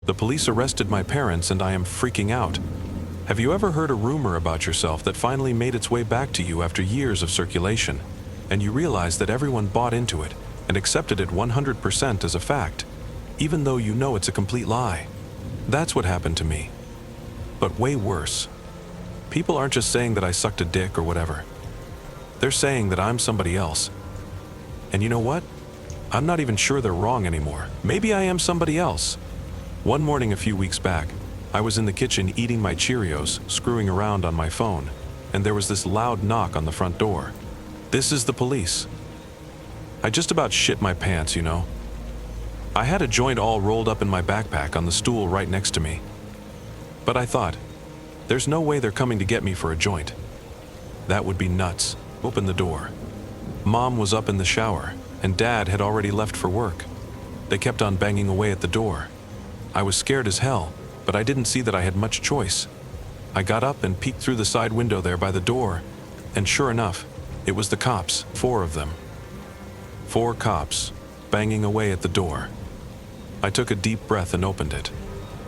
The police arrested my parents and I am freaking out. Have you ever heard a rumor about yourself that finally made its way back to you after years of circulation, and you realize that everyone bought into it and accepted it 100% as a fact, even though you know it's a complete lie? That's what happened to me. But way worse. People aren't just saying that I sucked a dick or whatever. They're saying that I'm somebody else. And you know what? I'm not even sure they're wrong anymore. Maybe I am somebody else. One morning a few weeks back, I was in the kitchen eating my Cheerios, screwing around on my phone, and there was this loud knock on the front door. This is the police. I just about shit my pants, you know. I had a joint all rolled up in my backpack on the stool right next to me. But I thought, there's no way they're coming to get me for a joint. That would be nuts. Open the door. Mom was up in the shower, and Dad had already left for work. They kept on banging away at the door. I was scared as hell, but I didn't see that I had much choice. I got up and peeked through the side window there by the door, and sure enough, it was the cops, 4 of them. 4 cops, banging away at the door. I took a deep breath and opened it.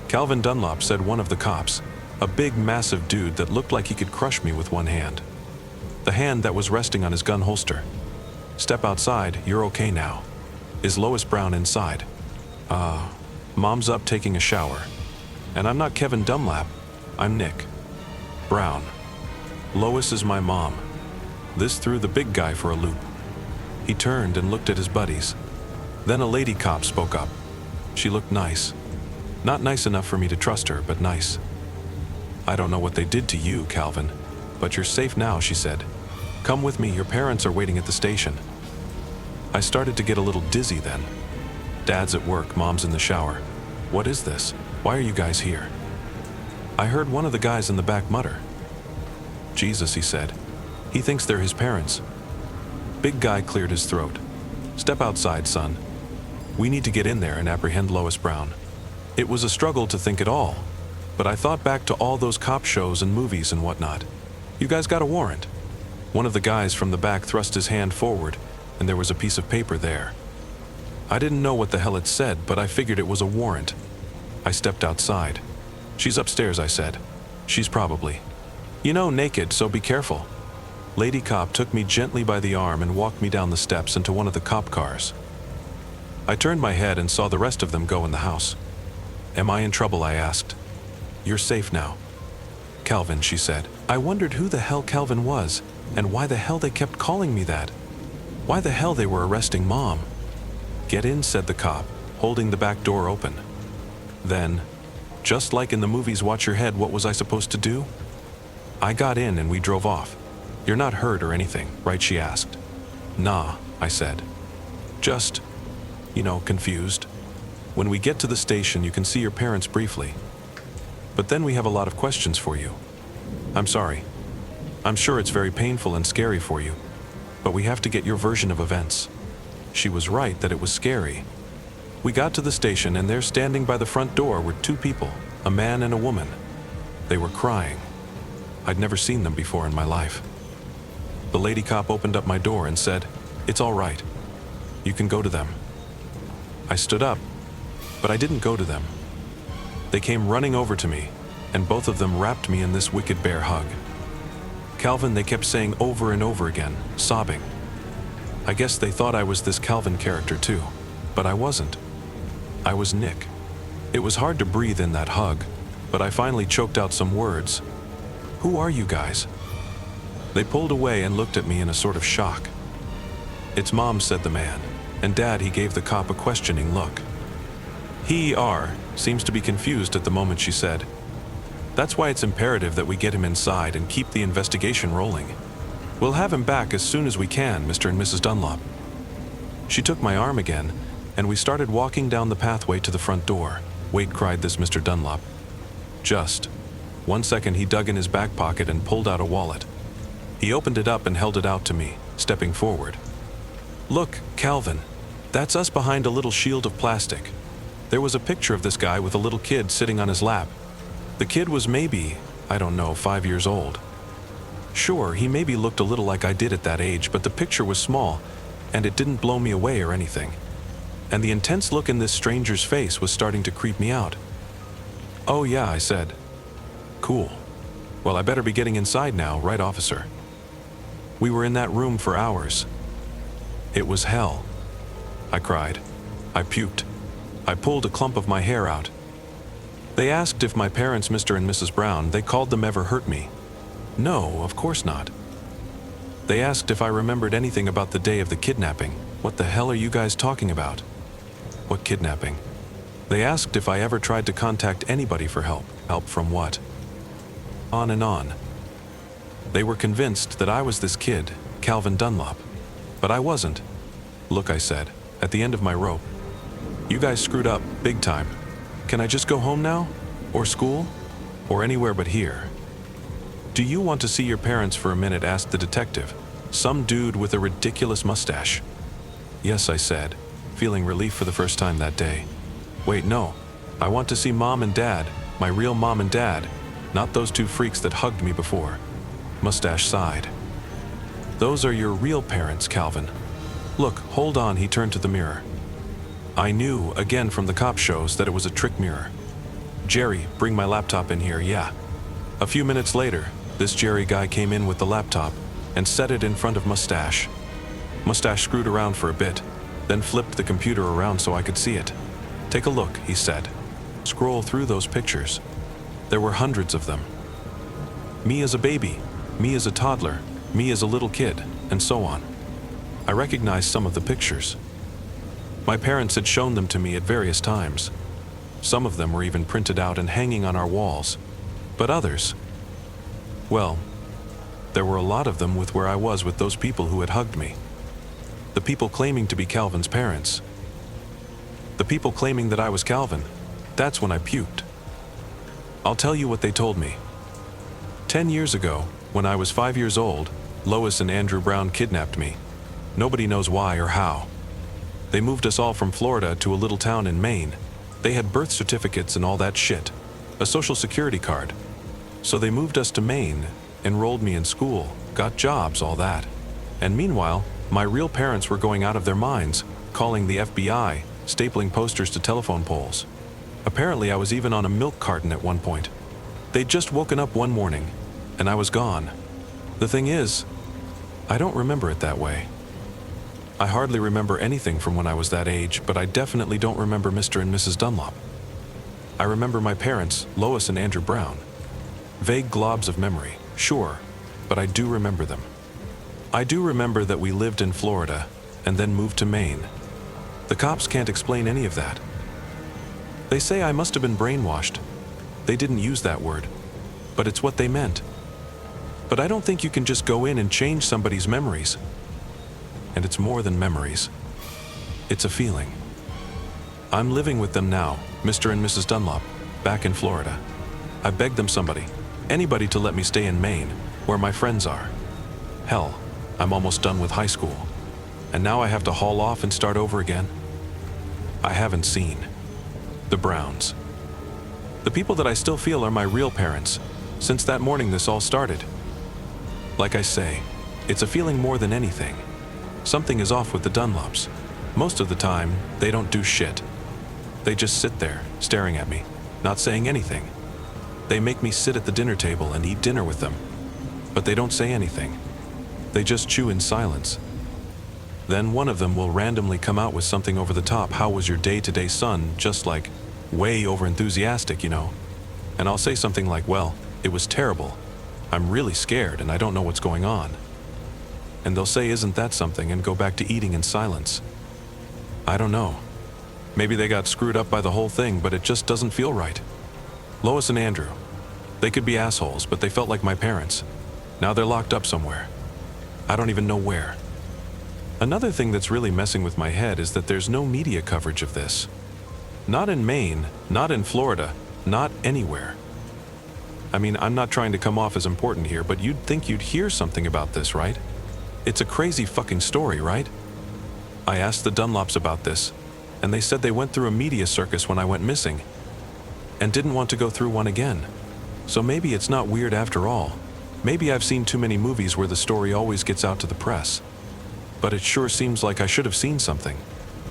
Calvin Dunlop said one of the cops, a big massive dude that looked like he could crush me with one hand. The hand that was resting on his gun holster. Step outside, you're okay now. Is Lois Brown inside? Mom's up taking a shower. And I'm not Kevin Dunlap, I'm Nick Brown. Lois is my mom. This threw the big guy for a loop. He turned and looked at his buddies. Then a lady cop spoke up. She looked nice. Not nice enough for me to trust her, but nice. I don't know what they did to you, Calvin, but you're safe now, she said. Come with me, your parents are waiting at the station. I started to get a little dizzy then. Dad's at work, Mom's in the shower. What is this? Why are you guys here? I heard one of the guys in the back mutter. Jesus, he said. He thinks they're his parents. Big guy cleared his throat. Step outside, son. We need to get in there and apprehend Lois Brown. It was a struggle to think at all, but I thought back to all those cop shows and movies and whatnot. You guys got a warrant? One of the guys from the back thrust his hand forward, and there was a piece of paper there. I didn't know what the hell it said, but I figured it was a warrant. I stepped outside. She's upstairs, I said. She's probably, naked, so be careful. Lady cop took me gently by the arm and walked me down the steps into one of the cop cars. I turned my head and saw the rest of them go in the house. Am I in trouble? I asked. You're safe now. Calvin, she said. I wondered who the hell Calvin was, and why the hell they kept calling me that. Why the hell they were arresting Mom. Get in, said the cop, holding the back door open. Then, just like in the movies Watch Your Head, what was I supposed to do? I got in and we drove off. You're not hurt or anything, right? She asked. Nah, I said. Just, confused. When we get to the station, you can see your parents briefly. But then we have a lot of questions for you. I'm sorry. I'm sure it's very painful and scary for you, but we have to get your version of events. She was right that it was scary. We got to the station and there standing by the front door were 2 people, a man and a woman. They were crying. I'd never seen them before in my life. The lady cop opened up my door and said, "It's all right. You can go to them." I stood up, but I didn't go to them. They came running over to me, and both of them wrapped me in this wicked bear hug. Calvin, they kept saying over and over again, sobbing. I guess they thought I was this Calvin character too, but I wasn't. I was Nick. It was hard to breathe in that hug, but I finally choked out some words. Who are you guys? They pulled away and looked at me in a sort of shock. It's Mom, said the man, and Dad, he gave the cop a questioning look. He seems to be confused at the moment, she said. That's why it's imperative that we get him inside and keep the investigation rolling. We'll have him back as soon as we can, Mr. and Mrs. Dunlop. She took my arm again, and we started walking down the pathway to the front door. Wait, cried this Mr. Dunlop. Just 1 second, he dug in his back pocket and pulled out a wallet. He opened it up and held it out to me, stepping forward. Look, Calvin, that's us behind a little shield of plastic. There was a picture of this guy with a little kid sitting on his lap. The kid was maybe, 5 years old. Sure, he maybe looked a little like I did at that age, but the picture was small, and it didn't blow me away or anything. And the intense look in this stranger's face was starting to creep me out. "Oh yeah," I said. "Cool. Well, I better be getting inside now, right, officer?" We were in that room for hours. It was hell. I cried. I puked. I pulled a clump of my hair out. They asked if my parents, Mr. and Mrs. Brown, they called them, ever hurt me. No, of course not. They asked if I remembered anything about the day of the kidnapping. What the hell are you guys talking about? What kidnapping? They asked if I ever tried to contact anybody for help. Help from what? On and on. They were convinced that I was this kid, Calvin Dunlop. But I wasn't. Look, I said, at the end of my rope. You guys screwed up, big time. Can I just go home now? Or school? Or anywhere but here? Do you want to see your parents for a minute? Asked the detective, some dude with a ridiculous mustache. Yes, I said, feeling relief for the first time that day. Wait, no. I want to see Mom and Dad, my real mom and dad, not those two freaks that hugged me before. Mustache sighed. Those are your real parents, Calvin. Look, hold on, he turned to the mirror. I knew, again from the cop shows, that it was a trick mirror. Jerry, bring my laptop in here, yeah. A few minutes later, this Jerry guy came in with the laptop and set it in front of Mustache. Mustache screwed around for a bit, then flipped the computer around so I could see it. Take a look, he said. Scroll through those pictures. There were hundreds of them. Me as a baby, me as a toddler, me as a little kid, and so on. I recognized some of the pictures. My parents had shown them to me at various times. Some of them were even printed out and hanging on our walls. But others, well, there were a lot of them with where I was with those people who had hugged me. The people claiming to be Calvin's parents. The people claiming that I was Calvin. That's when I puked. I'll tell you what they told me. 10 years ago, when I was 5 years old, Lois and Andrew Brown kidnapped me. Nobody knows why or how. They moved us all from Florida to a little town in Maine. They had birth certificates and all that shit. A social security card. So they moved us to Maine, enrolled me in school, got jobs, all that. And meanwhile, my real parents were going out of their minds, calling the FBI, stapling posters to telephone poles. Apparently I was even on a milk carton at one point. They'd just woken up one morning, and I was gone. The thing is, I don't remember it that way. I hardly remember anything from when I was that age, but I definitely don't remember Mr. and Mrs. Dunlop. I remember my parents, Lois and Andrew Brown. Vague globs of memory, sure, but I do remember them. I do remember that we lived in Florida and then moved to Maine. The cops can't explain any of that. They say I must have been brainwashed. They didn't use that word, but it's what they meant. But I don't think you can just go in and change somebody's memories. And it's more than memories. It's a feeling. I'm living with them now, Mr. and Mrs. Dunlop, back in Florida. I begged them anybody to let me stay in Maine, where my friends are. Hell, I'm almost done with high school. And now I have to haul off and start over again. I haven't seen the Browns. The people that I still feel are my real parents, since that morning this all started. Like I say, it's a feeling more than anything. Something is off with the Dunlops. Most of the time, they don't do shit. They just sit there, staring at me, not saying anything. They make me sit at the dinner table and eat dinner with them. But they don't say anything. They just chew in silence. Then one of them will randomly come out with something over the top. How was your day today, son? Just like, way over enthusiastic, you know. And I'll say something like, well, it was terrible. I'm really scared and I don't know what's going on. And they'll say, isn't that something, and go back to eating in silence. I don't know. Maybe they got screwed up by the whole thing, but it just doesn't feel right. Lois and Andrew. They could be assholes, but they felt like my parents. Now they're locked up somewhere. I don't even know where. Another thing that's really messing with my head is that there's no media coverage of this. Not in Maine, not in Florida, not anywhere. I mean, I'm not trying to come off as important here, but you'd think you'd hear something about this, right? It's a crazy fucking story, right? I asked the Dunlops about this, and they said they went through a media circus when I went missing, and didn't want to go through one again. So maybe it's not weird after all. Maybe I've seen too many movies where the story always gets out to the press. But it sure seems like I should have seen something.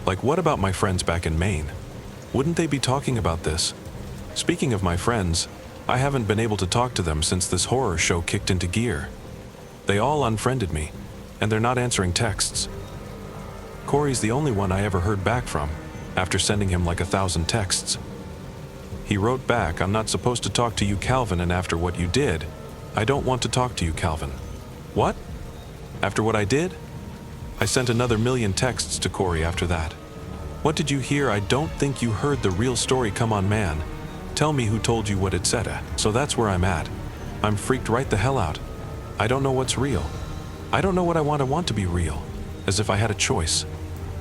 Like, what about my friends back in Maine? Wouldn't they be talking about this? Speaking of my friends, I haven't been able to talk to them since this horror show kicked into gear. They all unfriended me, and they're not answering texts. Corey's the only one I ever heard back from, after sending him like 1,000 texts. He wrote back, "I'm not supposed to talk to you, Calvin, and after what you did, I don't want to talk to you, Calvin." What? After what I did? I sent another 1,000,000 texts to Corey after that. What did you hear? I don't think you heard the real story. Come on, man. Tell me who told you what it said. So that's where I'm at. I'm freaked right the hell out. I don't know what's real. I don't know what I want to be real, as if I had a choice.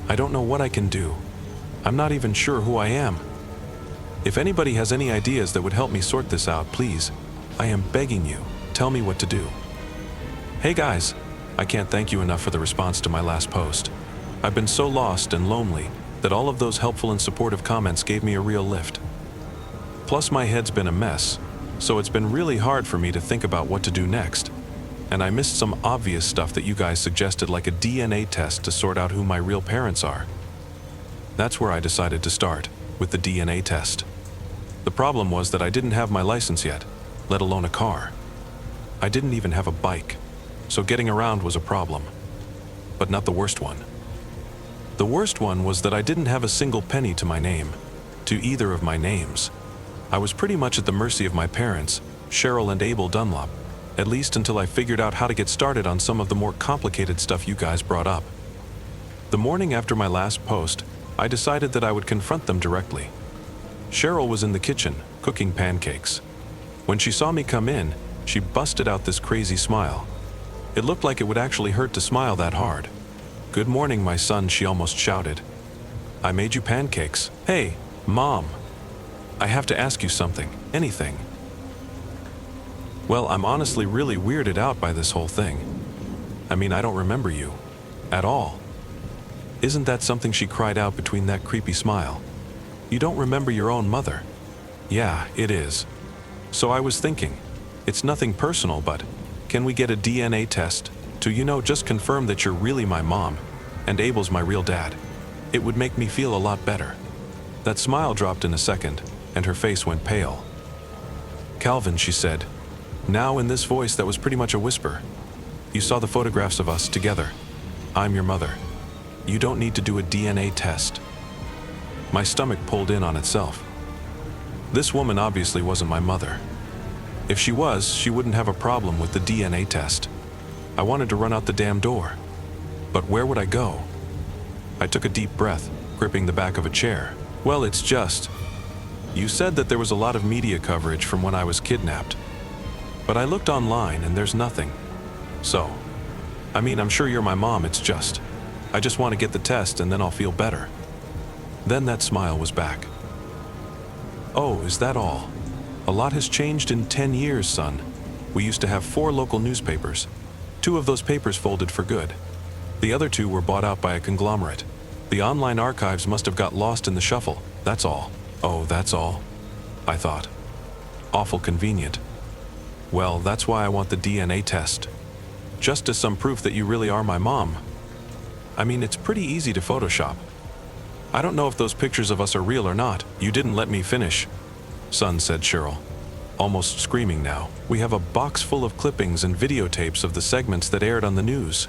I don't know what I can do. I'm not even sure who I am. If anybody has any ideas that would help me sort this out, please, I am begging you, tell me what to do. Hey guys, I can't thank you enough for the response to my last post. I've been so lost and lonely that all of those helpful and supportive comments gave me a real lift. Plus my head's been a mess, so it's been really hard for me to think about what to do next. And I missed some obvious stuff that you guys suggested, like a DNA test to sort out who my real parents are. That's where I decided to start, with the DNA test. The problem was that I didn't have my license yet, let alone a car. I didn't even have a bike, so getting around was a problem. But not the worst one. The worst one was that I didn't have a single penny to my name, to either of my names. I was pretty much at the mercy of my parents, Cheryl and Abel Dunlop, at least until I figured out how to get started on some of the more complicated stuff you guys brought up. The morning after my last post, I decided that I would confront them directly. Cheryl was in the kitchen, cooking pancakes. When she saw me come in, she busted out this crazy smile. It looked like it would actually hurt to smile that hard. "Good morning, my son," she almost shouted. "I made you pancakes. Hey, Mom. I have to ask you something, anything." Well, I'm honestly really weirded out by this whole thing. I mean, I don't remember you. At all. Isn't that something she cried out between that creepy smile? You don't remember your own mother? Yeah, it is. So I was thinking, it's nothing personal, but can we get a DNA test to, just confirm that you're really my mom and Abel's my real dad? It would make me feel a lot better. That smile dropped in a second, and her face went pale. "Calvin," she said, now in this voice that was pretty much a whisper, "you saw the photographs of us together. I'm your mother. You don't need to do a DNA test." My stomach pulled in on itself. This woman obviously wasn't my mother. If she was, she wouldn't have a problem with the DNA test. I wanted to run out the damn door. But where would I go? I took a deep breath, gripping the back of a chair. "Well, it's just, you said that there was a lot of media coverage from when I was kidnapped. But I looked online and there's nothing. So, I mean, I'm sure you're my mom, it's just, I just want to get the test and then I'll feel better." Then that smile was back. "Oh, is that all? A lot has changed in 10 years, son. We used to have 4 local newspapers. 2 of those papers folded for good. The other 2 were bought out by a conglomerate. The online archives must have got lost in the shuffle, that's all." "Oh, that's all?" I thought. Awful convenient. "Well, that's why I want the DNA test. Just as some proof that you really are my mom. I mean, it's pretty easy to Photoshop. I don't know if those pictures of us are real or not." "You didn't let me finish, son," said Cheryl, almost screaming now. "We have a box full of clippings and videotapes of the segments that aired on the news.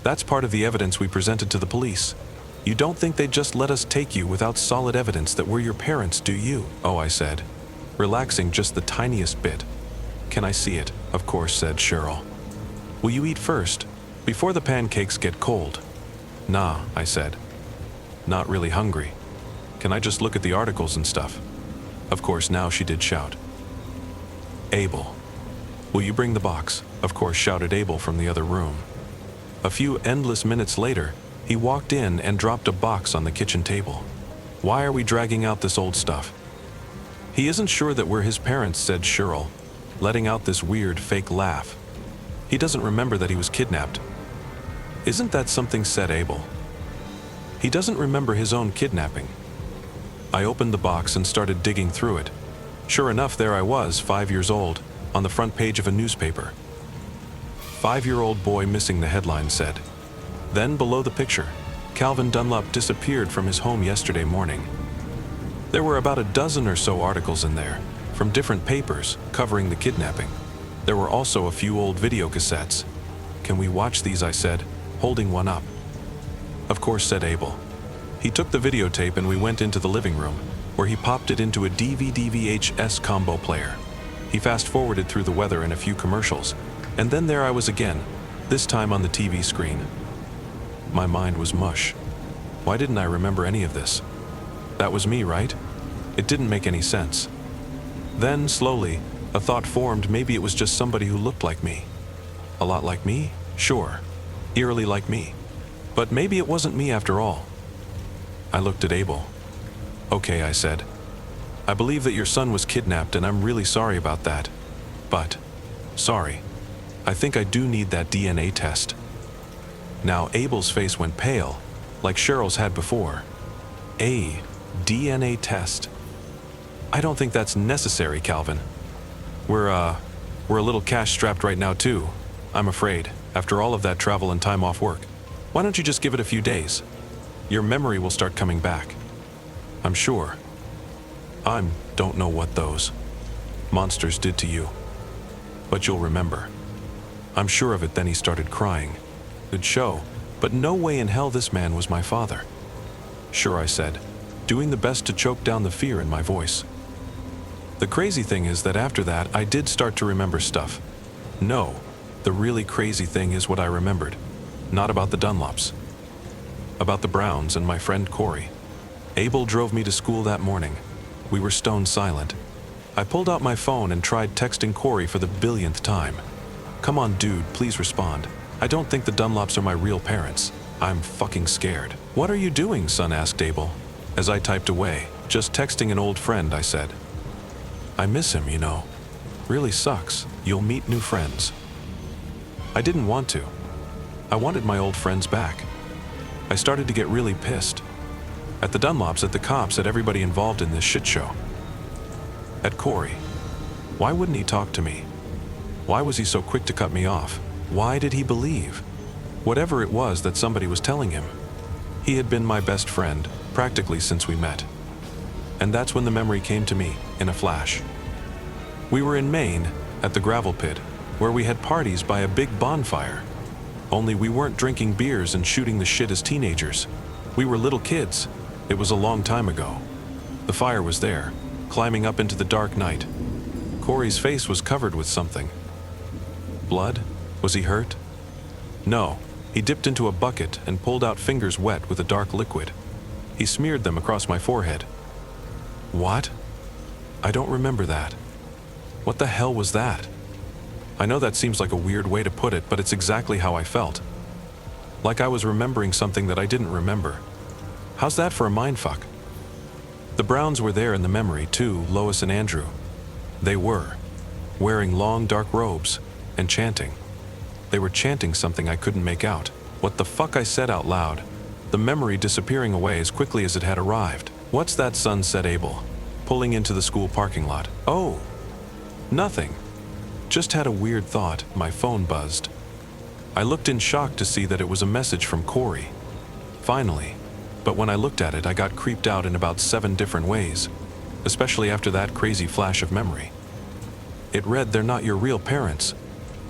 That's part of the evidence we presented to the police. You don't think they'd just let us take you without solid evidence that we're your parents, do you?" "Oh," I said, relaxing just the tiniest bit. "Can I see it?" "Of course," said Cheryl. "Will you eat first, before the pancakes get cold?" "Nah," I said. Not really hungry. Can I just look at the articles and stuff?" Of course, now she did shout. "Abel, will you bring the box?" Of course, shouted Abel from the other room. A few endless minutes later, he walked in and dropped a box on the kitchen table. "Why are we dragging out this old stuff?" "He isn't sure that we're his parents," said Cheryl, letting out this weird fake laugh. "He doesn't remember that he was kidnapped." "Isn't that something?" said Abel. "He doesn't remember his own kidnapping." I opened the box and started digging through it. Sure enough, there I was, 5 years old, on the front page of a newspaper. "5-year-old boy missing," the headline said. Then below the picture, "Calvin Dunlop disappeared from his home yesterday morning." There were about a dozen or so articles in there, from different papers covering the kidnapping. There were also a few old video cassettes. "Can we watch these?" I said, holding one up. "Of course," said Abel. He took the videotape and we went into the living room, where he popped it into a DVD VHS combo player. He fast-forwarded through the weather and a few commercials, and then there I was again, this time on the TV screen. My mind was mush. Why didn't I remember any of this? That was me, right? It didn't make any sense. Then, slowly, a thought formed maybe it was just somebody who looked like me. A lot like me? Sure. Eerily like me. But maybe it wasn't me after all. I looked at Abel. "Okay," I said. "I believe that your son was kidnapped and I'm really sorry about that. But, sorry, I think I do need that DNA test." Now Abel's face went pale, like Cheryl's had before. "A DNA test? I don't think that's necessary, Calvin. We're a little cash-strapped right now too, I'm afraid, after all of that travel and time off work. Why don't you just give it a few days? Your memory will start coming back. I'm sure. Don't know what those monsters did to you. But you'll remember. I'm sure of it." Then he started crying. Good show, but no way in hell this man was my father. "Sure," I said, doing the best to choke down the fear in my voice. The crazy thing is that after that, I did start to remember stuff. No, the really crazy thing is what I remembered. Not about the Dunlops. About the Browns and my friend Corey. Abel drove me to school that morning. We were stone silent. I pulled out my phone and tried texting Corey for the billionth time. "Come on, dude, please respond. I don't think the Dunlops are my real parents. I'm fucking scared." "What are you doing, son?" asked Abel. As I typed away, "Just texting an old friend," I said. "I miss him, you know. Really sucks. You'll meet new friends." I didn't want to. I wanted my old friends back. I started to get really pissed. At the Dunlops, at the cops, at everybody involved in this shit show. At Corey. Why wouldn't he talk to me? Why was he so quick to cut me off? Why did he believe whatever it was that somebody was telling him? He had been my best friend, practically since we met. And that's when the memory came to me, in a flash. We were in Maine, at the gravel pit, where we had parties by a big bonfire. Only we weren't drinking beers and shooting the shit as teenagers. We were little kids. It was a long time ago. The fire was there, climbing up into the dark night. Corey's face was covered with something. Blood? Was he hurt? No. He dipped into a bucket and pulled out fingers wet with a dark liquid. He smeared them across my forehead. What? I don't remember that. What the hell was that? I know that seems like a weird way to put it, but it's exactly how I felt. Like I was remembering something that I didn't remember. How's that for a mindfuck? The Browns were there in the memory too, Lois and Andrew. They were, wearing long dark robes and chanting. They were chanting something I couldn't make out. What the fuck, I said out loud, the memory disappearing away as quickly as it had arrived. What's that, son? Said Abel, pulling into the school parking lot. Oh, nothing. Just had a weird thought. My phone buzzed. I looked in shock to see that it was a message from Corey. Finally. But when I looked at it, I got creeped out in about 7 different ways, especially after that crazy flash of memory. It read, "They're not your real parents.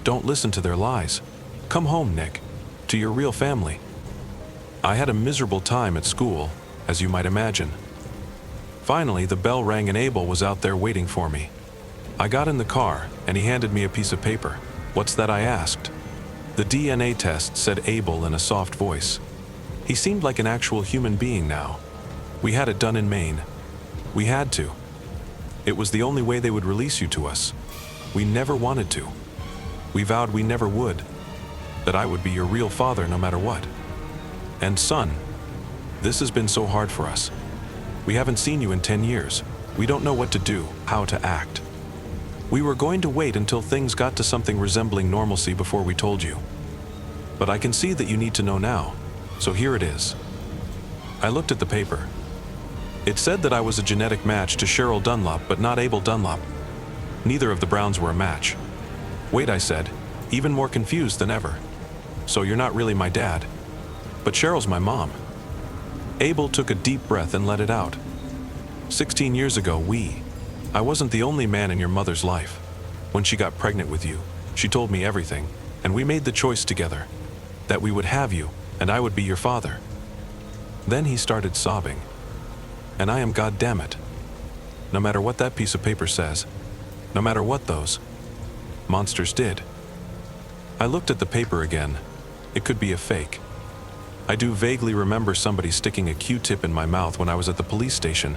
Don't listen to their lies. Come home, Nick, to your real family." I had a miserable time at school, as you might imagine. Finally, the bell rang and Abel was out there waiting for me. I got in the car, and he handed me a piece of paper. "What's that?" I asked. "The DNA test," said Abel in a soft voice. He seemed like an actual human being now. "We had it done in Maine. We had to. It was the only way they would release you to us. We never wanted to. We vowed we never would. That I would be your real father no matter what. And son, this has been so hard for us. We haven't seen you in 10 years. We don't know what to do, how to act. We were going to wait until things got to something resembling normalcy before we told you. But I can see that you need to know now, so here it is." I looked at the paper. It said that I was a genetic match to Cheryl Dunlop, but not Abel Dunlop. Neither of the Browns were a match. "Wait," I said, even more confused than ever. "So you're not really my dad. But Cheryl's my mom." Abel took a deep breath and let it out. 16 years ago, I wasn't the only man in your mother's life. When she got pregnant with you, she told me everything, and we made the choice together, that we would have you, and I would be your father. Then he started sobbing. And I am goddammit. No matter what that piece of paper says, no matter what those monsters did. I looked at the paper again. It could be a fake. I do vaguely remember somebody sticking a Q-tip in my mouth when I was at the police station,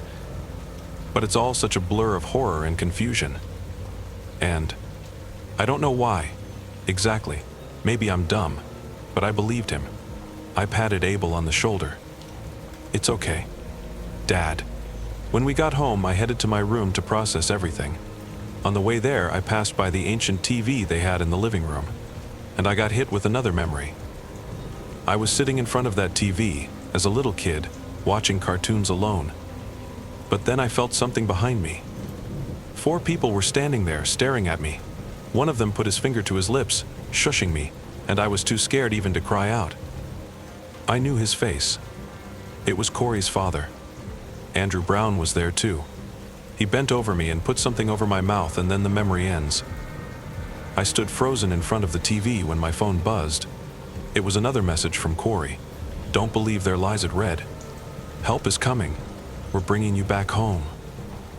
but it's all such a blur of horror and confusion. And I don't know why, exactly. Maybe I'm dumb, but I believed him. I patted Abel on the shoulder. It's okay, Dad. When we got home, I headed to my room to process everything. On the way there, I passed by the ancient TV they had in the living room, and I got hit with another memory. I was sitting in front of that TV, as a little kid, watching cartoons alone. But then I felt something behind me. 4 people were standing there, staring at me. One of them put his finger to his lips, shushing me, and I was too scared even to cry out. I knew his face. It was Corey's father. Andrew Brown was there too. He bent over me and put something over my mouth, and then the memory ends. I stood frozen in front of the TV when my phone buzzed. It was another message from Corey. Don't believe their lies, it read. Help is coming. We're bringing you back home.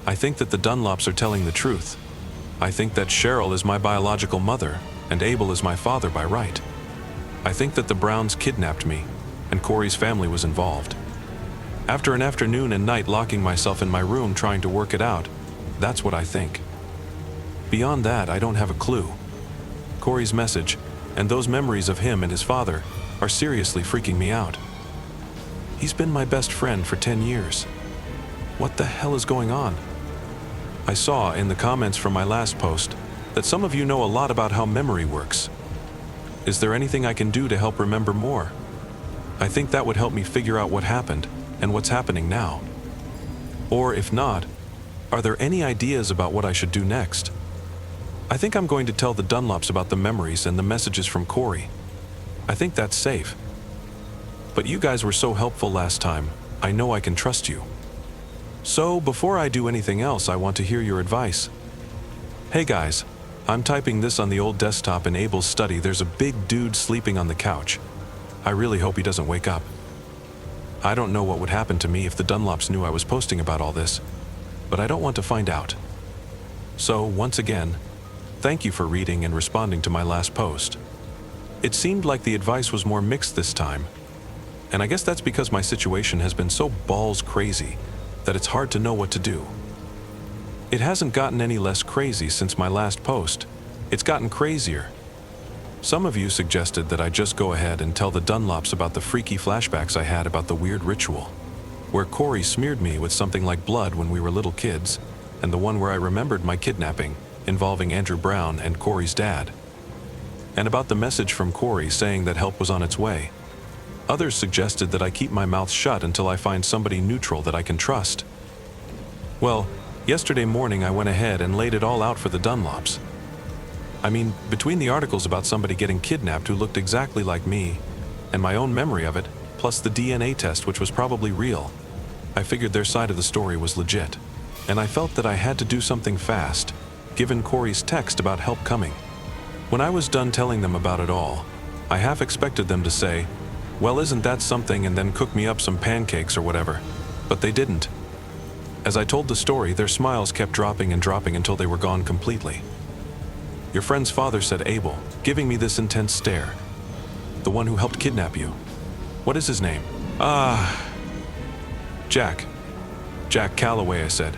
I think that the Dunlops are telling the truth. I think that Cheryl is my biological mother, and Abel is my father by right. I think that the Browns kidnapped me, and Corey's family was involved. After an afternoon and night locking myself in my room trying to work it out, that's what I think. Beyond that, I don't have a clue. Corey's message, and those memories of him and his father, are seriously freaking me out. He's been my best friend for 10 years. What the hell is going on? I saw in the comments from my last post that some of you know a lot about how memory works. Is there anything I can do to help remember more? I think that would help me figure out what happened and what's happening now. Or if not, are there any ideas about what I should do next? I think I'm going to tell the Dunlops about the memories and the messages from Corey. I think that's safe. But you guys were so helpful last time, I know I can trust you. So before I do anything else, I want to hear your advice. Hey guys, I'm typing this on the old desktop in Abel's study. There's a big dude sleeping on the couch. I really hope he doesn't wake up. I don't know what would happen to me if the Dunlops knew I was posting about all this, but I don't want to find out. So, once again, thank you for reading and responding to my last post. It seemed like the advice was more mixed this time, and I guess that's because my situation has been so balls crazy that it's hard to know what to do. It hasn't gotten any less crazy since my last post. It's gotten crazier. Some of you suggested that I just go ahead and tell the Dunlops about the freaky flashbacks I had about the weird ritual, where Corey smeared me with something like blood when we were little kids, and the one where I remembered my kidnapping, involving Andrew Brown and Corey's dad, and about the message from Corey saying that help was on its way. Others suggested that I keep my mouth shut until I find somebody neutral that I can trust. Well, yesterday morning I went ahead and laid it all out for the Dunlops. I mean, between the articles about somebody getting kidnapped who looked exactly like me, and my own memory of it, plus the DNA test which was probably real, I figured their side of the story was legit. And I felt that I had to do something fast, given Corey's text about help coming. When I was done telling them about it all, I half expected them to say, well, isn't that something, and then cook me up some pancakes or whatever. But they didn't. As I told the story, their smiles kept dropping and dropping until they were gone completely. Your friend's father said Abel, giving me this intense stare. The one who helped kidnap you. What is his name? Jack. Jack Calloway, I said.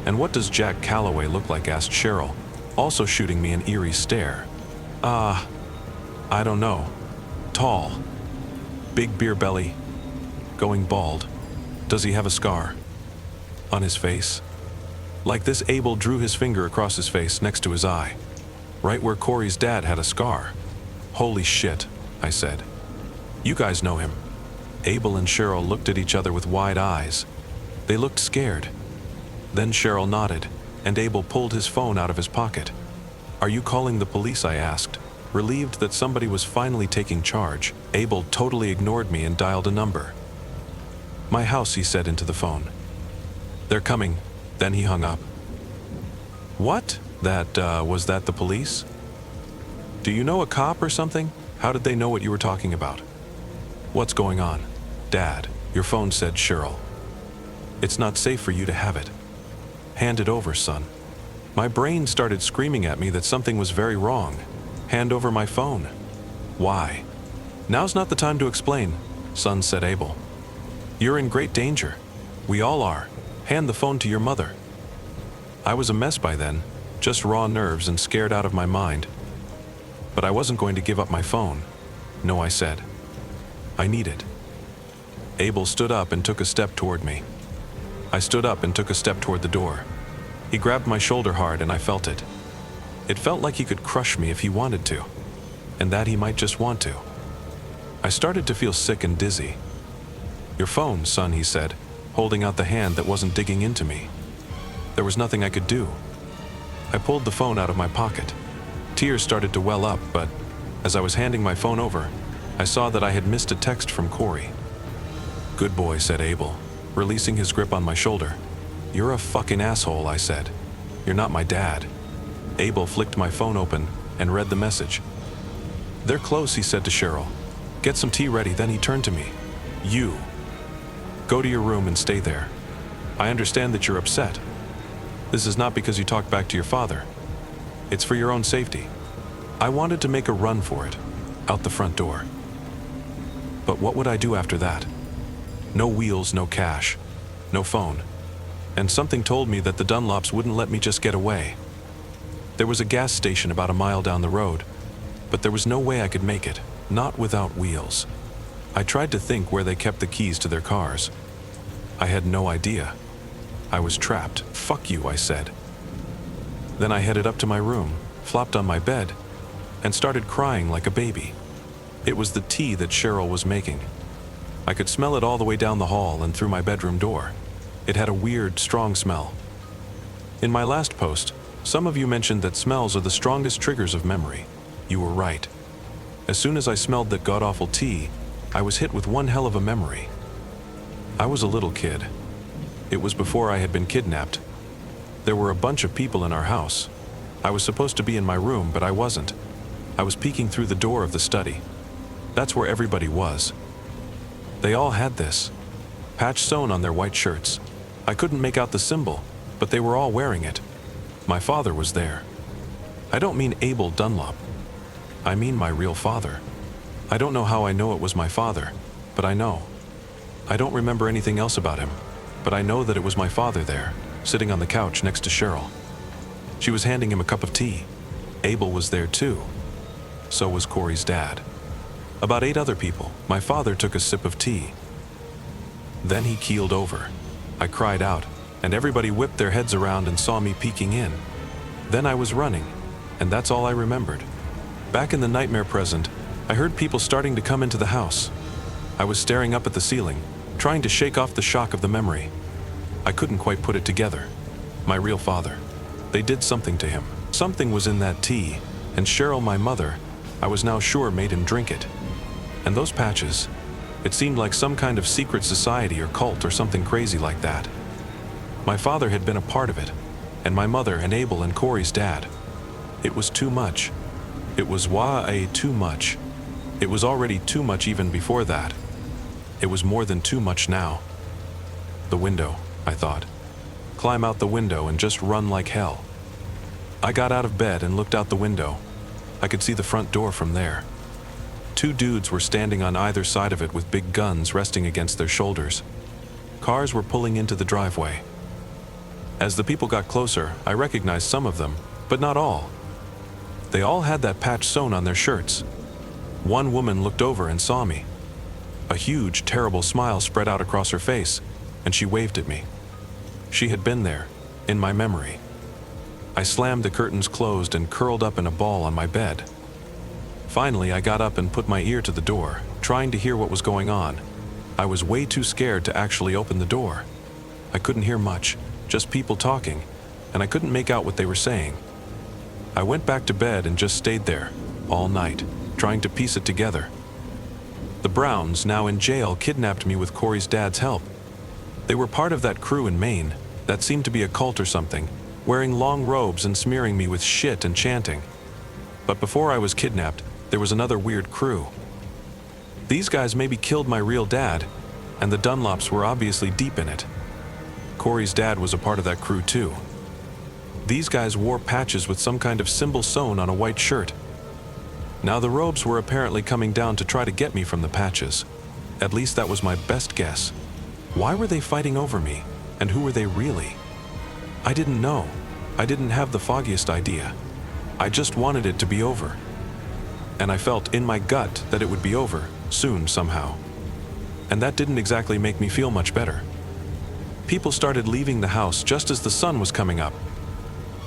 And what does Jack Calloway look like? Asked Cheryl, also shooting me an eerie stare. I don't know. Tall. Big beer belly. Going bald. Does he have a scar? On his face? Like this, Abel drew his finger across his face next to his eye. Right where Corey's dad had a scar. Holy shit, I said. You guys know him. Abel and Cheryl looked at each other with wide eyes. They looked scared. Then Cheryl nodded, and Abel pulled his phone out of his pocket. Are you calling the police? I asked, relieved that somebody was finally taking charge. Abel totally ignored me and dialed a number. My house, he said into the phone. They're coming. Then he hung up. What? Was that the police? Do you know a cop or something? How did they know what you were talking about? What's going on? Dad, your phone said Cheryl. It's not safe for you to have it. Hand it over, son. My brain started screaming at me that something was very wrong. Hand over my phone. Why? Now's not the time to explain, son, said Abel. You're in great danger. We all are. Hand the phone to your mother. I was a mess by then, just raw nerves and scared out of my mind. But I wasn't going to give up my phone. No, I said. I need it. Abel stood up and took a step toward me. I stood up and took a step toward the door. He grabbed my shoulder hard and I felt it. It felt like he could crush me if he wanted to, and that he might just want to. I started to feel sick and dizzy. Your phone, son, he said, holding out the hand that wasn't digging into me. There was nothing I could do. I pulled the phone out of my pocket. Tears started to well up, but as I was handing my phone over, I saw that I had missed a text from Corey. Good boy, said Abel, releasing his grip on my shoulder. You're a fucking asshole, I said. You're not my dad. Abel flicked my phone open and read the message. They're close, he said to Cheryl. Get some tea ready. Then he turned to me. You. Go to your room and stay there. I understand that you're upset. This is not because you talked back to your father. It's for your own safety. I wanted to make a run for it, out the front door. But what would I do after that? No wheels, no cash, no phone. And something told me that the Dunlops wouldn't let me just get away. There was a gas station about a mile down the road, but there was no way I could make it, not without wheels. I tried to think where they kept the keys to their cars. I had no idea. I was trapped. Fuck you, I said. Then I headed up to my room, flopped on my bed, and started crying like a baby. It was the tea that Cheryl was making. I could smell it all the way down the hall and through my bedroom door. It had a weird, strong smell. In my last post, some of you mentioned that smells are the strongest triggers of memory. You were right. As soon as I smelled that god-awful tea, I was hit with one hell of a memory. I was a little kid. It was before I had been kidnapped. There were a bunch of people in our house. I was supposed to be in my room, but I wasn't. I was peeking through the door of the study. That's where everybody was. They all had this patch sewn on their white shirts. I couldn't make out the symbol, but they were all wearing it. My father was there. I don't mean Abel Dunlop. I mean my real father. I don't know how I know it was my father, but I know. I don't remember anything else about him, but I know that it was my father there, sitting on the couch next to Cheryl. She was handing him a cup of tea. Abel was there too. So was Corey's dad. About 8 other people. My father took a sip of tea. Then he keeled over. I cried out, and everybody whipped their heads around and saw me peeking in. Then I was running, and that's all I remembered. Back in the nightmare present, I heard people starting to come into the house. I was staring up at the ceiling, trying to shake off the shock of the memory. I couldn't quite put it together. My real father. They did something to him. Something was in that tea, and Cheryl, my mother, I was now sure made him drink it. And those patches, it seemed like some kind of secret society or cult or something crazy like that. My father had been a part of it, and my mother and Abel and Corey's dad. It was too much. It was too much. It was already too much even before that. It was more than too much now. The window, I thought. Climb out the window and just run like hell. I got out of bed and looked out the window. I could see the front door from there. 2 dudes were standing on either side of it with big guns resting against their shoulders. Cars were pulling into the driveway. As the people got closer, I recognized some of them, but not all. They all had that patch sewn on their shirts. One woman looked over and saw me. A huge, terrible smile spread out across her face, and she waved at me. She had been there, in my memory. I slammed the curtains closed and curled up in a ball on my bed. Finally, I got up and put my ear to the door, trying to hear what was going on. I was way too scared to actually open the door. I couldn't hear much, just people talking, and I couldn't make out what they were saying. I went back to bed and just stayed there, all night, trying to piece it together. The Browns, now in jail, kidnapped me with Corey's dad's help. They were part of that crew in Maine, that seemed to be a cult or something, wearing long robes and smearing me with shit and chanting. But before I was kidnapped, there was another weird crew. These guys maybe killed my real dad, and the Dunlops were obviously deep in it. Corey's dad was a part of that crew too. These guys wore patches with some kind of symbol sewn on a white shirt. Now the robes were apparently coming down to try to get me from the patches. At least that was my best guess. Why were they fighting over me? And who were they really? I didn't know. I didn't have the foggiest idea. I just wanted it to be over. And I felt in my gut that it would be over, soon somehow. And that didn't exactly make me feel much better. People started leaving the house just as the sun was coming up.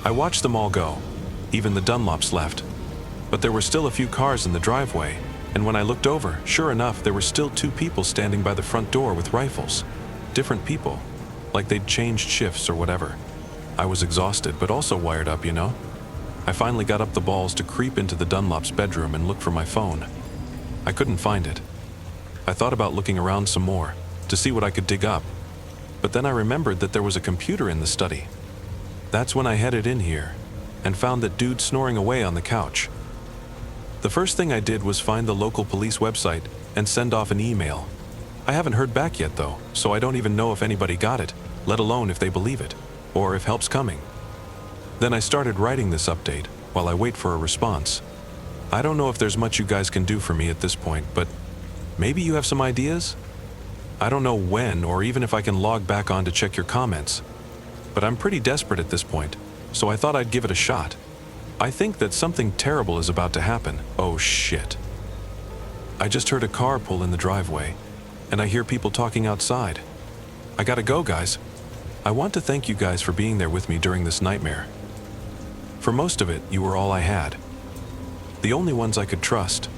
I watched them all go. Even the Dunlops left. But there were still a few cars in the driveway, and when I looked over, sure enough, there were still 2 people standing by the front door with rifles. Different people, like they'd changed shifts or whatever. I was exhausted, but also wired up, you know? I finally got up the balls to creep into the Dunlop's bedroom and look for my phone. I couldn't find it. I thought about looking around some more, to see what I could dig up. But then I remembered that there was a computer in the study. That's when I headed in here, and found that dude snoring away on the couch. The first thing I did was find the local police website and send off an email. I haven't heard back yet though, so I don't even know if anybody got it, let alone if they believe it, or if help's coming. Then I started writing this update while I wait for a response. I don't know if there's much you guys can do for me at this point, but maybe you have some ideas? I don't know when or even if I can log back on to check your comments. But I'm pretty desperate at this point, so I thought I'd give it a shot. I think that something terrible is about to happen. Oh shit. I just heard a car pull in the driveway, and I hear people talking outside. I gotta go, guys. I want to thank you guys for being there with me during this nightmare. For most of it, you were all I had. The only ones I could trust.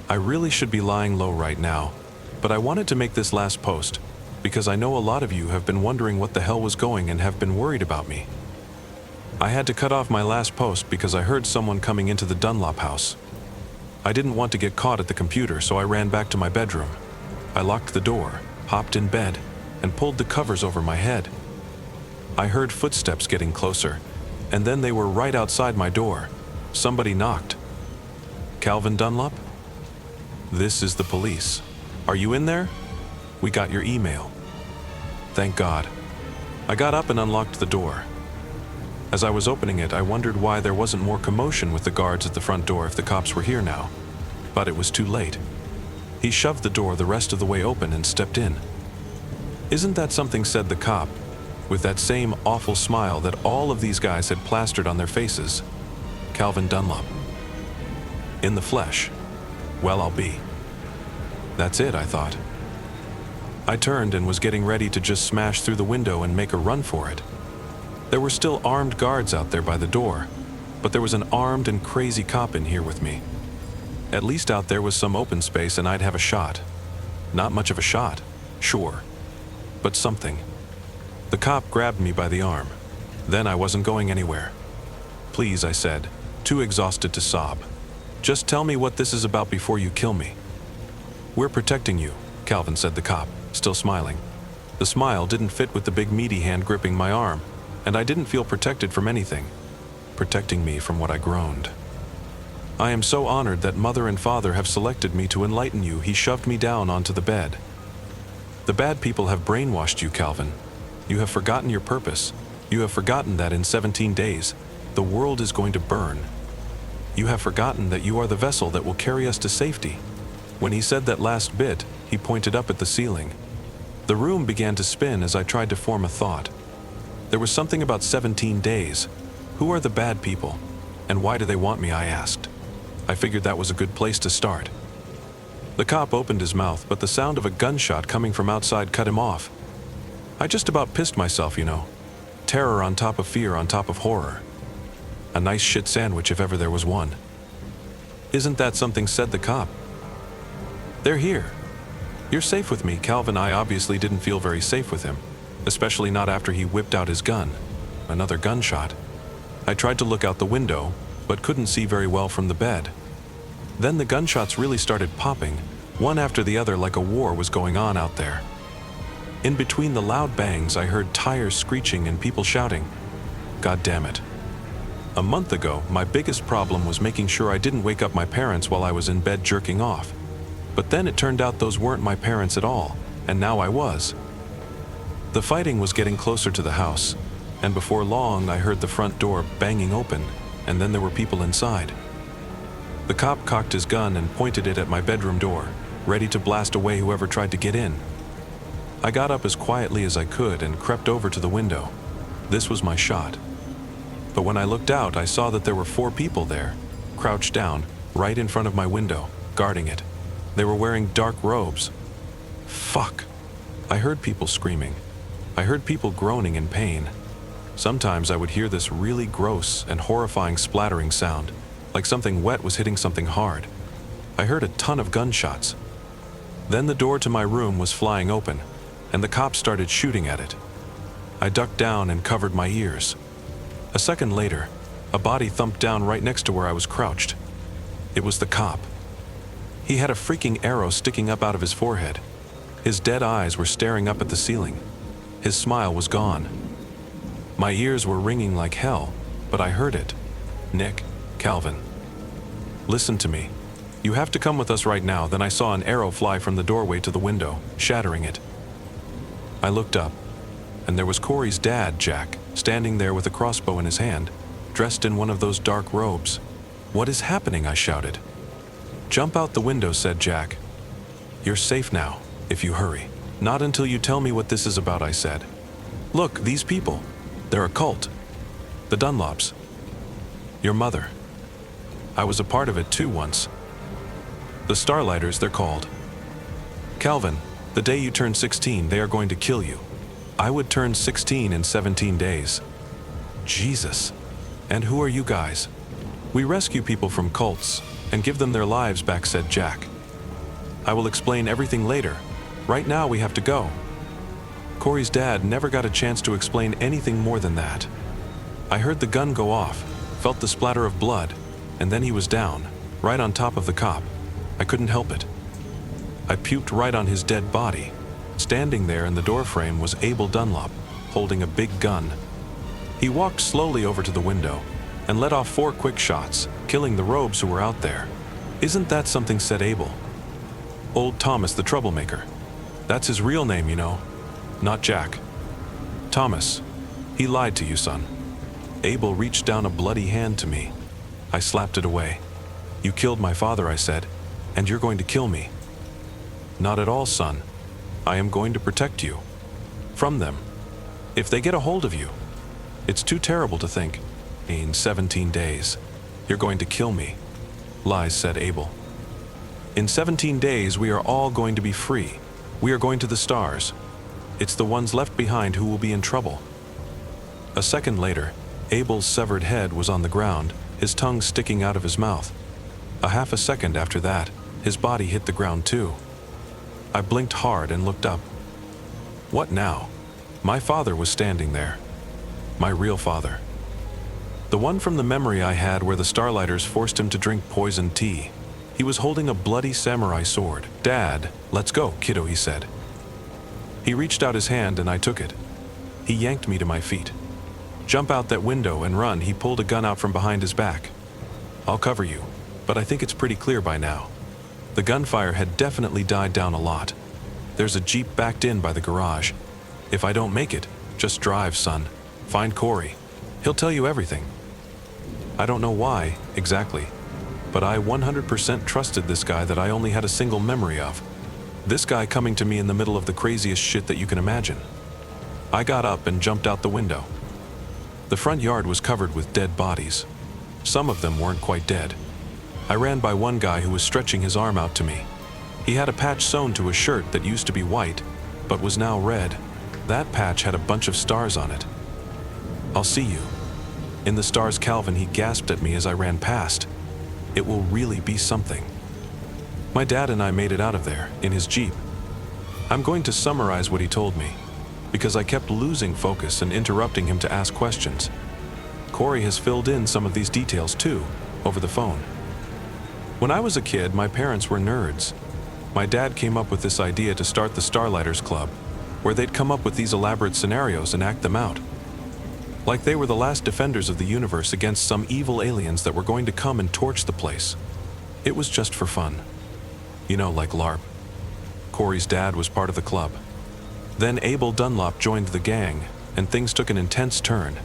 I really should be lying low right now, but I wanted to make this last post because I know a lot of you have been wondering what the hell was going and have been worried about me. I had to cut off my last post because I heard someone coming into the Dunlop house. I didn't want to get caught at the computer, so I ran back to my bedroom. I locked the door, hopped in bed, and pulled the covers over my head. I heard footsteps getting closer, and then they were right outside my door. Somebody knocked. Calvin Dunlop? This is the police. Are you in there? We got your email. Thank God. I got up and unlocked the door. As I was opening it, I wondered why there wasn't more commotion with the guards at the front door if the cops were here now. But it was too late. He shoved the door the rest of the way open and stepped in. Isn't that something, said the cop, with that same awful smile that all of these guys had plastered on their faces. Calvin Dunlop. In the flesh. Well, I'll be. That's it, I thought. I turned and was getting ready to just smash through the window and make a run for it. There were still armed guards out there by the door, but there was an armed and crazy cop in here with me. At least out there was some open space and I'd have a shot. Not much of a shot, sure, but something. The cop grabbed me by the arm. Then I wasn't going anywhere. Please, I said, too exhausted to sob. Just tell me what this is about before you kill me. We're protecting you, Calvin, said the cop, still smiling. The smile didn't fit with the big meaty hand gripping my arm, and I didn't feel protected from anything, protecting me from what I groaned. I am so honored that Mother and Father have selected me to enlighten you. He shoved me down onto the bed. The bad people have brainwashed you, Calvin. You have forgotten your purpose. You have forgotten that in 17 days, the world is going to burn. You have forgotten that you are the vessel that will carry us to safety. When he said that last bit, he pointed up at the ceiling. The room began to spin as I tried to form a thought. There was something about 17 days. Who are the bad people? And why do they want me, I asked. I figured that was a good place to start. The cop opened his mouth, but the sound of a gunshot coming from outside cut him off. I just about pissed myself, you know. Terror on top of fear on top of horror. A nice shit sandwich if ever there was one. Isn't that something, said the cop. They're here. You're safe with me, Calvin. I obviously didn't feel very safe with him, especially not after he whipped out his gun. Another gunshot. I tried to look out the window, but couldn't see very well from the bed. Then the gunshots really started popping, one after the other, like a war was going on out there. In between the loud bangs, I heard tires screeching and people shouting. God damn it. A month ago, my biggest problem was making sure I didn't wake up my parents while I was in bed jerking off. But then it turned out those weren't my parents at all, and now I was. The fighting was getting closer to the house, and before long I heard the front door banging open, and then there were people inside. The cop cocked his gun and pointed it at my bedroom door, ready to blast away whoever tried to get in. I got up as quietly as I could and crept over to the window. This was my shot. But when I looked out, I saw that there were 4 people there, crouched down, right in front of my window, guarding it. They were wearing dark robes. Fuck. I heard people screaming. I heard people groaning in pain. Sometimes I would hear this really gross and horrifying splattering sound, like something wet was hitting something hard. I heard a ton of gunshots. Then the door to my room was flying open, and the cops started shooting at it. I ducked down and covered my ears. A second later, a body thumped down right next to where I was crouched. It was the cop. He had a freaking arrow sticking up out of his forehead. His dead eyes were staring up at the ceiling. His smile was gone. My ears were ringing like hell, but I heard it. Nick, Calvin. Listen to me. You have to come with us right now. Then I saw an arrow fly from the doorway to the window, shattering it. I looked up, and there was Corey's dad, Jack, standing there with a crossbow in his hand, dressed in one of those dark robes. What is happening? I shouted. Jump out the window, said Jack. You're safe now, if you hurry. Not until you tell me what this is about, I said. Look, these people. They're a cult. The Dunlops. Your mother. I was a part of it too once. The Starlighters, they're called. Calvin, the day you turn 16, they are going to kill you. I would turn 16 in 17 days. Jesus. And who are you guys? We rescue people from cults and give them their lives back, said Jack. I will explain everything later. Right now we have to go. Corey's dad never got a chance to explain anything more than that. I heard the gun go off, felt the splatter of blood, and then he was down, right on top of the cop. I couldn't help it. I puked right on his dead body. Standing there in the doorframe was Abel Dunlop, holding a big gun. He walked slowly over to the window and let off 4 quick shots, killing the robes who were out there. Isn't that something, said Abel. Old Thomas the troublemaker. That's his real name, you know. Not Jack. Thomas. He lied to you, son. Abel reached down a bloody hand to me. I slapped it away. You killed my father, I said, and you're going to kill me. Not at all, son. I am going to protect you. From them. If they get a hold of you. It's too terrible to think. In 17 days. You're going to kill me. Lies, said Abel. In 17 days, we are all going to be free. We are going to the stars. It's the ones left behind who will be in trouble. A second later, Abel's severed head was on the ground, his tongue sticking out of his mouth. A half a second after that, his body hit the ground too. I blinked hard and looked up. What now? My father was standing there. My real father. The one from the memory I had where the Starlighters forced him to drink poisoned tea. He was holding a bloody samurai sword. Dad, let's go, kiddo, he said. He reached out his hand and I took it. He yanked me to my feet. Jump out that window and run, he pulled a gun out from behind his back. I'll cover you, but I think it's pretty clear by now. The gunfire had definitely died down a lot. There's a Jeep backed in by the garage. If I don't make it, just drive, son. Find Corey. He'll tell you everything. I don't know why, exactly, but I 100% trusted this guy that I only had a single memory of. This guy coming to me in the middle of the craziest shit that you can imagine. I got up and jumped out the window. The front yard was covered with dead bodies. Some of them weren't quite dead. I ran by one guy who was stretching his arm out to me. He had a patch sewn to a shirt that used to be white, but was now red. That patch had a bunch of stars on it. I'll see you. In the stars, Calvin, he gasped at me as I ran past. It will really be something. My dad and I made it out of there, in his Jeep. I'm going to summarize what he told me, because I kept losing focus and interrupting him to ask questions. Corey has filled in some of these details too, over the phone. When I was a kid, my parents were nerds. My dad came up with this idea to start the Starlighters Club, where they'd come up with these elaborate scenarios and act them out. Like they were the last defenders of the universe against some evil aliens that were going to come and torch the place. It was just for fun. You know, like LARP. Corey's dad was part of the club. Then Abel Dunlop joined the gang, and things took an intense turn.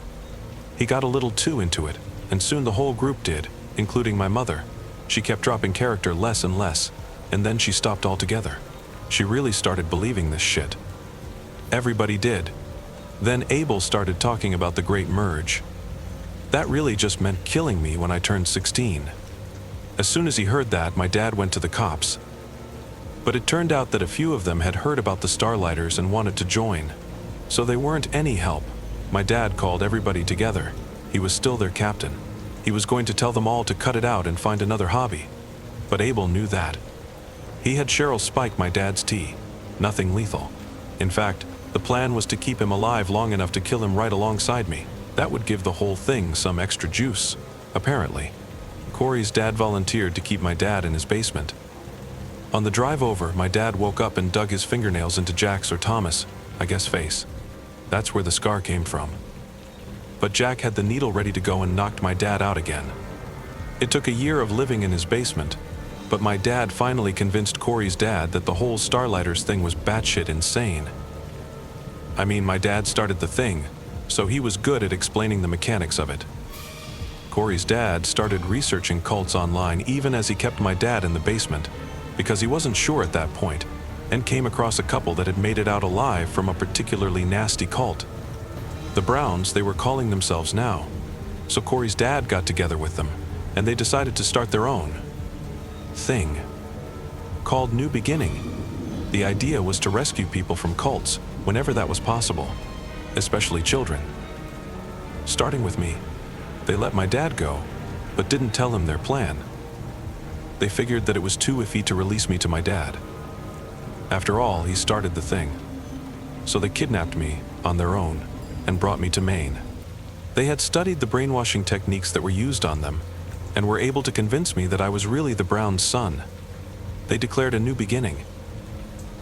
He got a little too into it, and soon the whole group did, including my mother. She kept dropping character less and less, and then she stopped altogether. She really started believing this shit. Everybody did. Then Abel started talking about the Great Merge. That really just meant killing me when I turned 16. As soon as he heard that, my dad went to the cops. But it turned out that a few of them had heard about the Starlighters and wanted to join. So they weren't any help. My dad called everybody together. He was still their captain. He was going to tell them all to cut it out and find another hobby. But Abel knew that. He had Cheryl spike my dad's tea. Nothing lethal. In fact, the plan was to keep him alive long enough to kill him right alongside me. That would give the whole thing some extra juice, apparently. Corey's dad volunteered to keep my dad in his basement. On the drive over, my dad woke up and dug his fingernails into Jack's or Thomas, I guess, face. That's where the scar came from. But Jack had the needle ready to go and knocked my dad out again. It took a year of living in his basement, but my dad finally convinced Corey's dad that the whole Starlighters thing was batshit insane. I mean, my dad started the thing, so he was good at explaining the mechanics of it. Corey's dad started researching cults online even as he kept my dad in the basement, because he wasn't sure at that point, and came across a couple that had made it out alive from a particularly nasty cult. The Browns, they were calling themselves now. So Corey's dad got together with them, and they decided to start their own thing called New Beginning. The idea was to rescue people from cults whenever that was possible, especially children. Starting with me, they let my dad go, but didn't tell him their plan. They figured that it was too iffy to release me to my dad. After all, he started the thing. So they kidnapped me on their own and brought me to Maine. They had studied the brainwashing techniques that were used on them and were able to convince me that I was really the Browns' son. They declared a new beginning.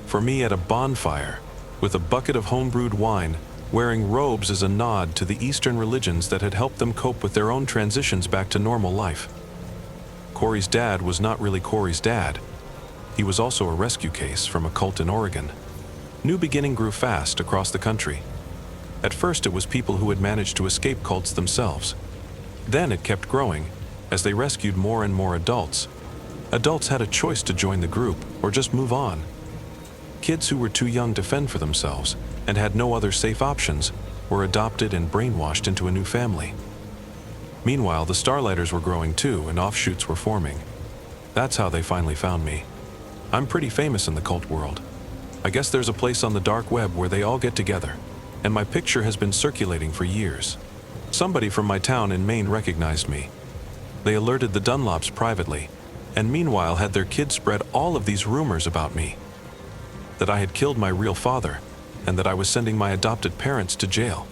For me at a bonfire, with a bucket of homebrewed wine, wearing robes as a nod to the Eastern religions that had helped them cope with their own transitions back to normal life. Corey's dad was not really Corey's dad. He was also a rescue case from a cult in Oregon. New Beginning grew fast across the country. At first it was people who had managed to escape cults themselves. Then it kept growing as they rescued more and more adults. Adults had a choice to join the group or just move on. Kids who were too young to fend for themselves and had no other safe options were adopted and brainwashed into a new family. Meanwhile, the Starlighters were growing too and offshoots were forming. That's how they finally found me. I'm pretty famous in the cult world. I guess there's a place on the dark web where they all get together, and my picture has been circulating for years. Somebody from my town in Maine recognized me. They alerted the Dunlops privately, and meanwhile had their kids spread all of these rumors about me. That I had killed my real father, and that I was sending my adopted parents to jail.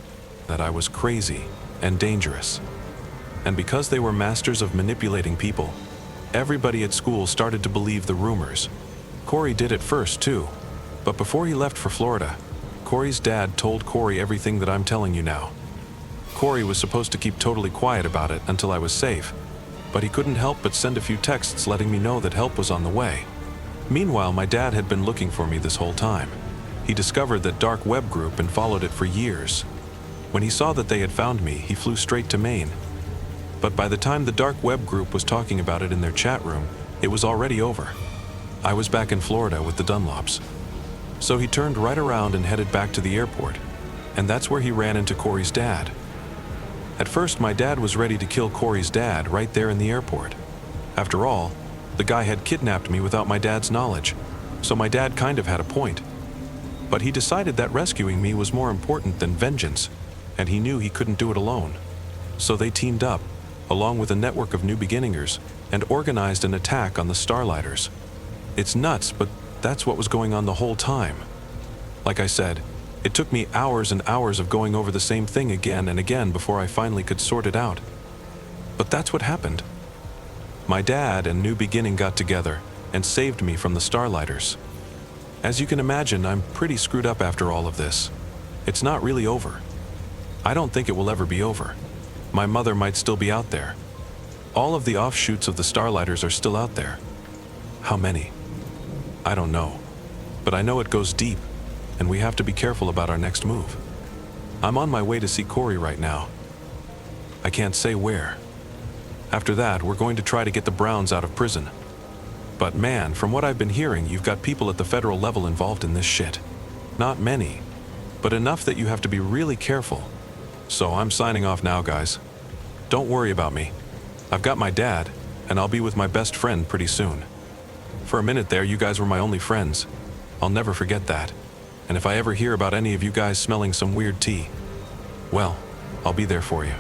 That I was crazy and dangerous. And because they were masters of manipulating people, everybody at school started to believe the rumors. Corey did it first too, but before he left for Florida, Corey's dad told Corey everything that I'm telling you now. Corey was supposed to keep totally quiet about it until I was safe, but he couldn't help but send a few texts letting me know that help was on the way. Meanwhile, my dad had been looking for me this whole time. He discovered that dark web group and followed it for years. When he saw that they had found me, he flew straight to Maine. But by the time the dark web group was talking about it in their chat room, it was already over. I was back in Florida with the Dunlops. So he turned right around and headed back to the airport, and that's where he ran into Corey's dad. At first, my dad was ready to kill Corey's dad right there in the airport. After all, the guy had kidnapped me without my dad's knowledge, so my dad kind of had a point. But he decided that rescuing me was more important than vengeance, and he knew he couldn't do it alone. So they teamed up, along with a network of New Beginningers, and organized an attack on the Starlighters. It's nuts, but that's what was going on the whole time. Like I said, it took me hours and hours of going over the same thing again and again before I finally could sort it out. But that's what happened. My dad and New Beginning got together and saved me from the Starlighters. As you can imagine, I'm pretty screwed up after all of this. It's not really over. I don't think it will ever be over. My mother might still be out there. All of the offshoots of the Starlighters are still out there. How many? I don't know. But I know it goes deep, and we have to be careful about our next move. I'm on my way to see Corey right now. I can't say where. After that, we're going to try to get the Browns out of prison. But man, from what I've been hearing, you've got people at the federal level involved in this shit. Not many, but enough that you have to be really careful. So I'm signing off now, guys. Don't worry about me. I've got my dad, and I'll be with my best friend pretty soon. For a minute there, you guys were my only friends. I'll never forget that. And if I ever hear about any of you guys smelling some weird tea, well, I'll be there for you.